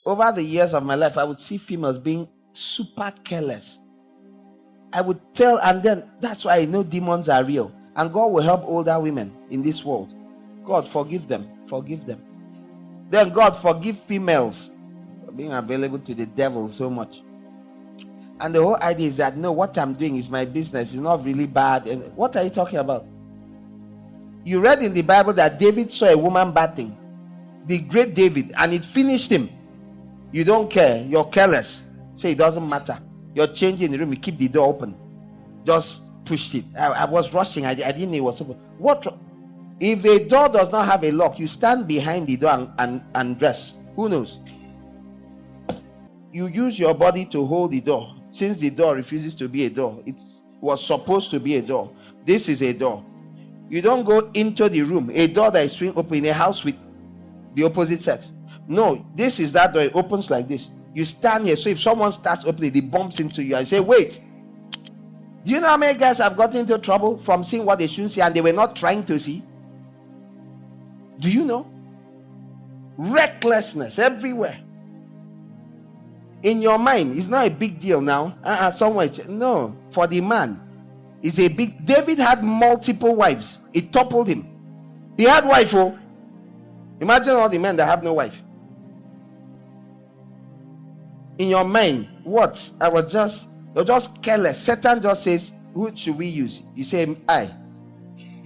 over the years of my life, I would see females being super careless. I would tell, and then that's why I know demons are real. And God will help older women in this world. God, forgive them. Forgive them. Then God, forgive females for being available to the devil so much. And the whole idea is that, no, what I'm doing is my business. It's not really bad. And what are you talking about? You read in the Bible that David saw a woman bathing. The great David. And it finished him. You don't care. You're careless. So it doesn't matter. You're changing the room. You keep the door open. Just push it. I was rushing. I didn't know it was open. What? If a door does not have a lock, you stand behind the door and dress. Who knows? You use your body to hold the door. Since the door refuses to be a door, it was supposed to be a door. This is a door. You don't go into the room, a door that is swing open in a house with the opposite sex. No, this is that door. It opens like this. You stand here. So if someone starts opening, it bumps into you and say, wait. Do you know how many guys have gotten into trouble from seeing what they shouldn't see and they were not trying to see? Do you know? Recklessness everywhere. In your mind, it's not a big deal now. Somewhere, no. For the man, it's a big. David had multiple wives. It toppled him. He had wife. Oh, imagine all the men that have no wife. In your mind, what? You're just careless. Satan just says, "Who should we use?" You say, "I."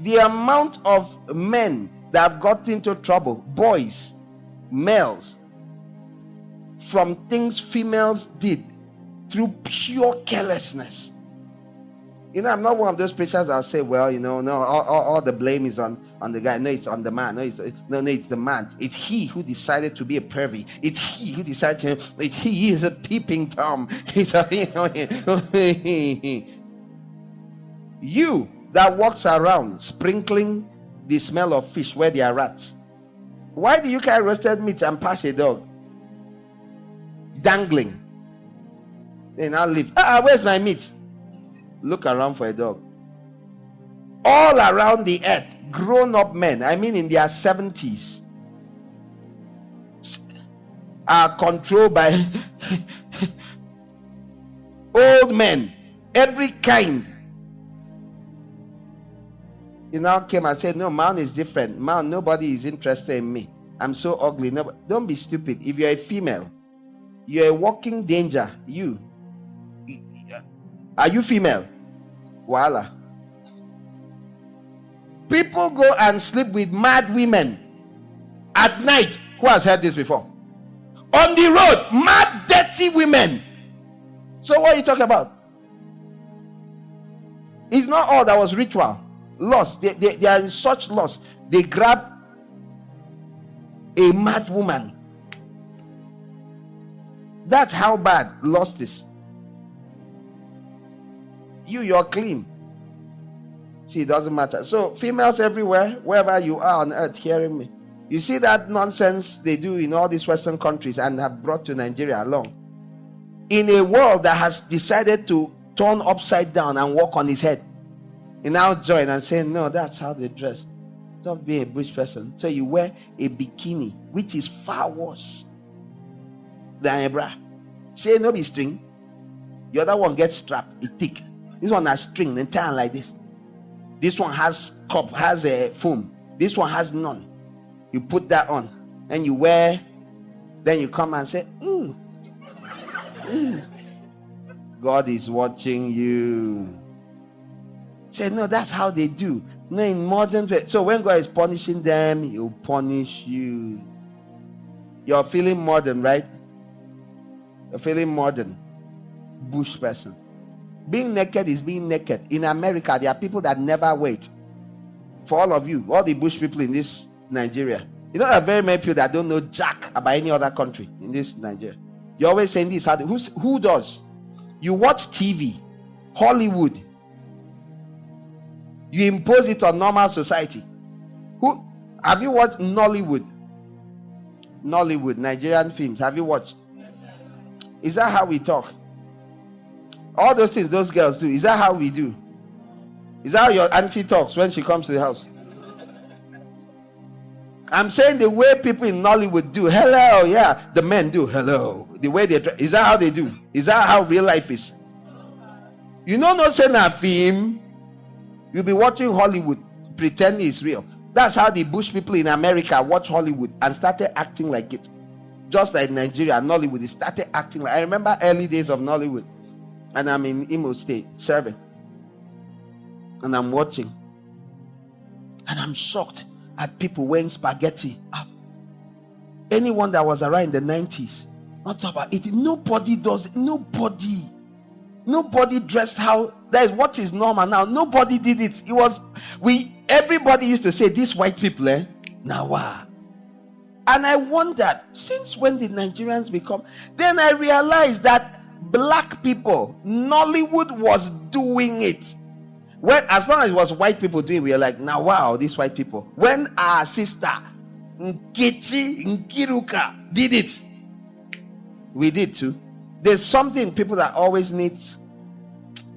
The amount of men that have got into trouble, boys, males, from things females did through pure carelessness. You know, I'm not one of those preachers that'll say, well, you know, no, all the blame is on the guy. No, it's on the man. No, it's the man. It's he who decided to be a pervy. It's he who decided to, he is a peeping Tom. He's a, you that walks around sprinkling the smell of fish where there are rats. Why do you carry roasted meat and pass a dog? Dangling. They now leave. Where's my meat? Look around for a dog. All around the earth, grown-up men, I mean in their 70s, are controlled by old men, every kind. You now came and said, no, man is different. Man, nobody is interested in me. I'm so ugly. No, don't be stupid. If you're a female, you're a walking danger. Are you female? Voila. People go and sleep with mad women at night. Who has heard this before? On the road, mad, dirty women. So what are you talking about? It's not all that was ritual. Lust. They are in such lust. They grab a mad woman. That's how bad lust is. You're clean. See, it doesn't matter. So females everywhere, wherever you are on earth hearing me, you see that nonsense they do in all these Western countries and have brought to Nigeria along. In a world that has decided to turn upside down and walk on his head, you now join and say, no, that's how they dress. Stop being a bush person. So you wear a bikini, which is far worse than a bra. Say no be string. The other one gets strapped, it thick. This one has string and tie like this. This one has cup, has a foam. This one has none. You put that on and you wear. Then you come and say, God is watching you. Say, no, that's how they do. No, in modern way. So when God is punishing them, he'll punish you. You're feeling modern, right? You're feeling modern. Bush person. Being naked is being naked. In America, there are people that never wait. For all of you, all the bush people in this Nigeria, you know, there are very many people that don't know jack about any other country in this Nigeria. You're always saying this. Who does? You watch TV, Hollywood. You impose it on normal society. Who have you watched? Nollywood, Nigerian films. Have you watched? Is that how we talk? All those things those girls do. Is that how we do? Is that how your auntie talks when she comes to the house? I'm saying the way people in Nollywood do. Hello, yeah. The men do. Hello. The way they dress. Is that how they do? Is that how real life is? You know, not saying a film. You'll be watching Hollywood, pretending it's real. That's how the bush people in America watch Hollywood and started acting like it. Just like Nigeria, Nollywood, they started acting like. I remember early days of Nollywood, and I'm in Imo State serving, and I'm watching, and I'm shocked at people wearing spaghetti. Anyone that was around in the 90s, not talk about it. Nobody does it. Nobody dressed how. That is what is normal now. Nobody did it. It was everybody used to say, these white people, now wow. And I wondered, since when did Nigerians become? Then I realized that black people, Nollywood was doing it. When, as long as it was white people doing it, we were like, now wow, these white people. When our sister Nkechi Nkiruka did it, we did too. There's something people that always need.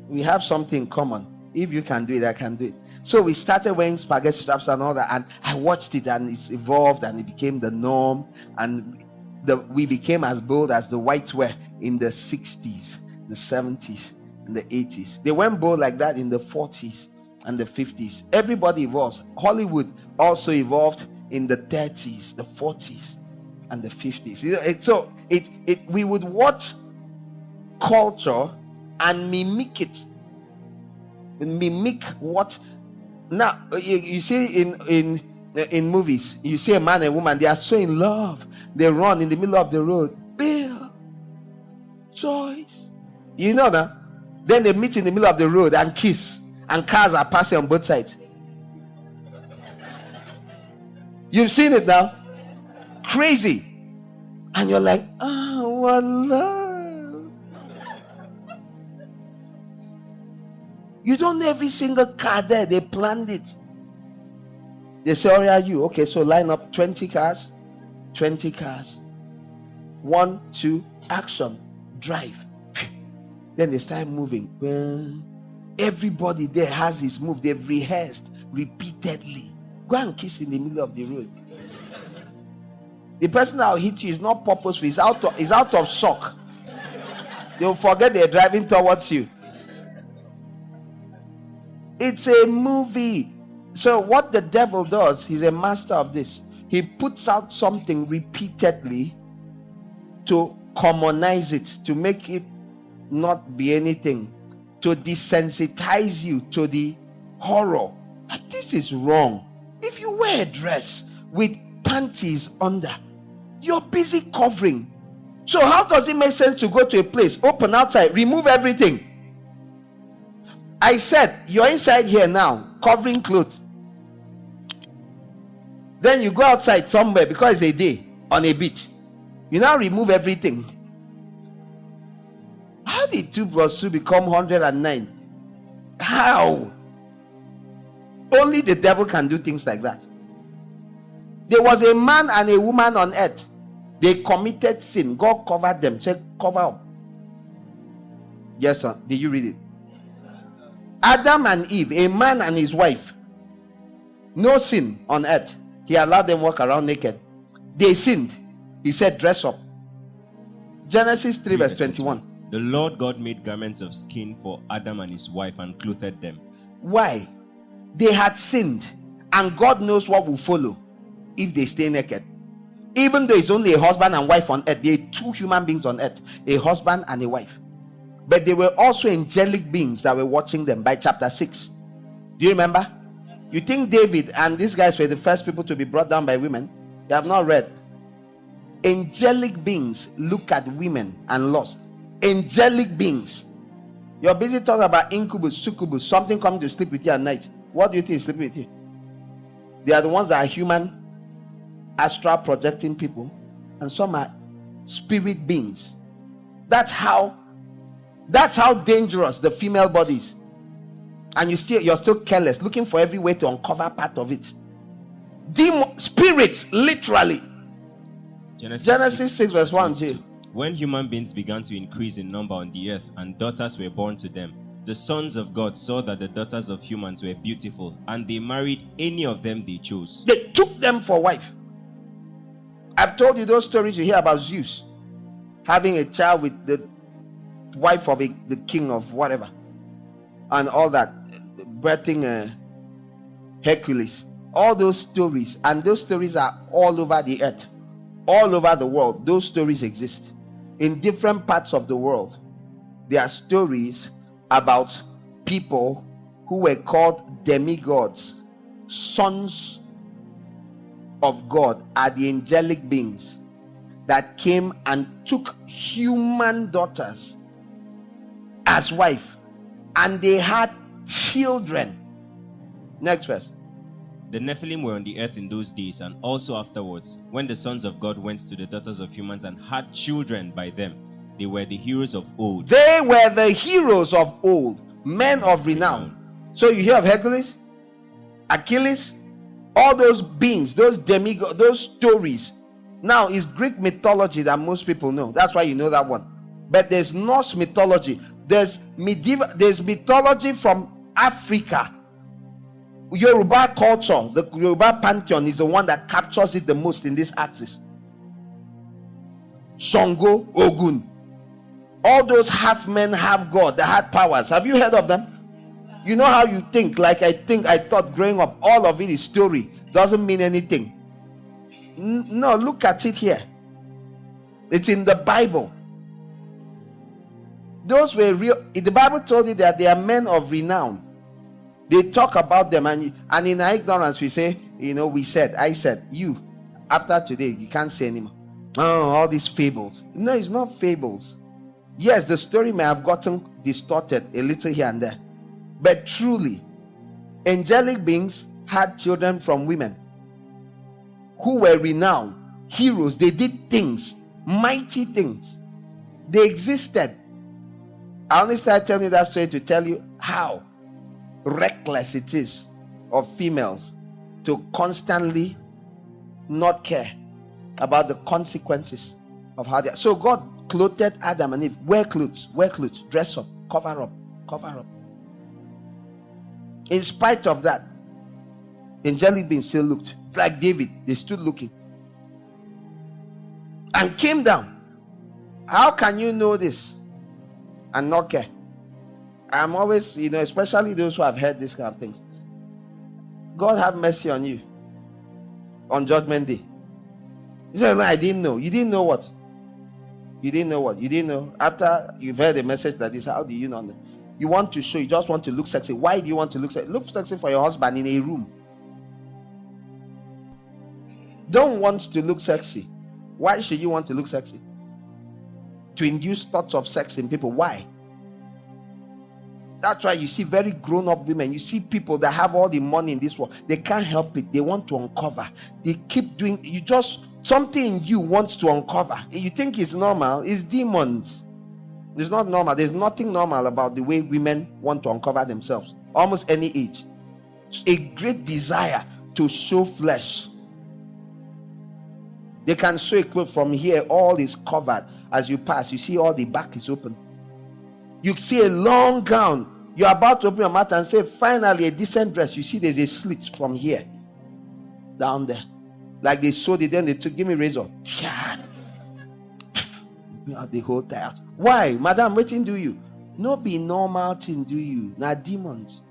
We have something in common. If you can do it, I can do it. So we started wearing spaghetti straps and all that, and I watched it, and it's evolved, and it became the norm, and we became as bold as the whites were in the 60s, the 70s, and the 80s. They went bold like that in the 40s and the 50s. Everybody evolves. Hollywood also evolved in the 30s, the 40s, and the 50s. So we would watch culture and mimic it. Mimic what. Now you see in movies, you see a man and a woman, they are so in love, they run in the middle of the road. Bill, Joyce, you know that. Then they meet in the middle of the road and kiss, and cars are passing on both sides. You've seen it now. Crazy. And you're like, what love. You don't know every single car there. They planned it. They say, where are you? Okay, so line up 20 cars. 20 cars. 1, 2, action. Drive. Then they start moving. Everybody there has his move. They've rehearsed repeatedly. Go and kiss in the middle of the road. The person that will hit you is not purposeful. He's out of shock. They'll forget they're driving towards you. It's a movie. So what the devil does, he's a master of this. He puts out something repeatedly to commonize it, to make it not be anything, to desensitize you to the horror. Like, this is wrong. If you wear a dress with panties under, you're busy covering. So how does it make sense to go to a place, open outside, remove everything? I said, you're inside here now, covering clothes. Then you go outside somewhere because it's a day on a beach. You now remove everything. How did 2 plus 2 become 109? How? Only the devil can do things like that. There was a man and a woman on earth. They committed sin. God covered them. Say, cover up. Yes, sir. Did you read it? Adam and Eve, a man and his wife. No sin on earth. He allowed them walk around naked. They sinned. He said, dress up. Genesis 3 verse 21. The Lord God made garments of skin for Adam and his wife and clothed them. Why? They had sinned, and God knows what will follow if they stay naked. Even though it's only a husband and wife on earth, there are 2 human beings on earth, a husband and a wife. But there were also angelic beings that were watching them by chapter 6. Do you remember? You think David and these guys were the first people to be brought down by women? You have not read. Angelic beings look at women and lust. Angelic beings. You're busy talking about incubus, succubus, something coming to sleep with you at night. What do you think is sleeping with you? They are the ones that are human, astral projecting people, and some are spirit beings. That's how dangerous the female body is. And you're still careless, looking for every way to uncover part of it. Spirits, literally. Genesis 6 verse 1 2. When human beings began to increase in number on the earth and daughters were born to them, the sons of God saw that the daughters of humans were beautiful, and they married any of them they chose. They took them for wife. I've told you those stories you hear about Zeus having a child with the wife of the king of whatever, and all that, birthing Hercules. All those stories, and those stories are all over the earth, all over the world. Those stories exist in different parts of the world. There are stories about people who were called demigods, sons of God, are the angelic beings that came and took human daughters as wife, and they had children. Next verse. The Nephilim were on the earth in those days, and also afterwards, when the sons of God went to the daughters of humans and had children by them. They were the heroes of old. They were the heroes of old, men of renown. So you hear of Hercules, Achilles, all those beings, those demigods, those stories. Now it's Greek mythology that most people know. That's why you know that one. But there's Norse mythology. There's mythology from Africa. Yoruba culture, the Yoruba pantheon is the one that captures it the most in this axis. Shango, Ogun, all those half men, half God that had powers. Have you heard of them? You know how you think, like I thought growing up, all of it is story, doesn't mean anything. No, look at it here. It's in the Bible. Those were real. The Bible told you that they are men of renown. They talk about them, and in our ignorance we say, I said, you, after today you can't say anymore. Oh, all these fables. No, it's not fables. Yes, the story may have gotten distorted a little here and there, but truly, angelic beings had children from women who were renowned heroes. They did things, mighty things. They existed. I only started telling you that story to tell you how reckless it is of females to constantly not care about the consequences of how they are. So God clothed Adam and Eve. Wear clothes, dress up, cover up. In spite of that, angelic beings still looked like David. They stood looking and came down. How can you know this and not care? I'm always, especially those who have heard this kind of things. God have mercy on you on Judgment Day. He said, I didn't know. You didn't know what? You didn't know what? You didn't know. After you've heard a message like this, how do you not know? You want to show, you just want to look sexy. Why do you want to look sexy? Look sexy for your husband in a room. Don't want to look sexy. Why should you want to look sexy? To induce thoughts of sex in people. Why? That's why you see very grown-up women. You see people that have all the money in this world. They can't help it. They want to uncover. They keep doing. Something in you wants to uncover. You think it's normal. It's demons. It's not normal. There's nothing normal about the way women want to uncover themselves. Almost any age. It's a great desire to show flesh. They can show a cloth from here. All is covered. As you pass, you see all the back is open. You see a long gown. You're about to open your mouth and say, finally, a decent dress. You see there's a slit from here down there. Like they sewed it, then they took, give me razor. The whole tire. Why? Madam, what do you? No be normal thing do you. Now demons.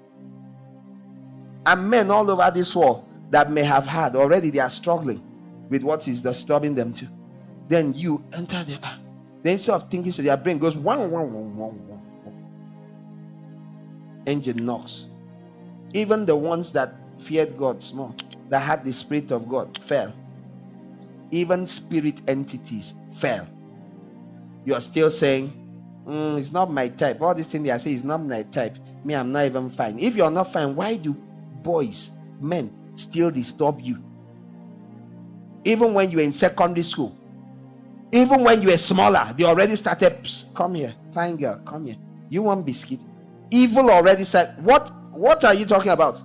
And men all over this world that may have had, already they are struggling with what is disturbing them too. Then you enter there. Then instead of thinking, so their brain goes, one. Engine knocks. Even the ones that feared God small, that had the Spirit of God, fell. Even spirit entities fell. You are still saying, it's not my type. All these things they are saying is not my type. Me, I'm not even fine. If you're not fine, why do boys, men, still disturb you? Even when you were in secondary school, even when you were smaller, they already started, come here, fine girl, come here. You want biscuit? Evil already said, what are you talking about?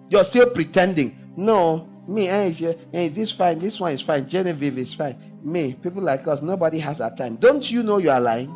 You're still pretending. No, me, is this fine? This one is fine. Genevieve is fine. Me, people like us, nobody has our time. Don't you know you are lying?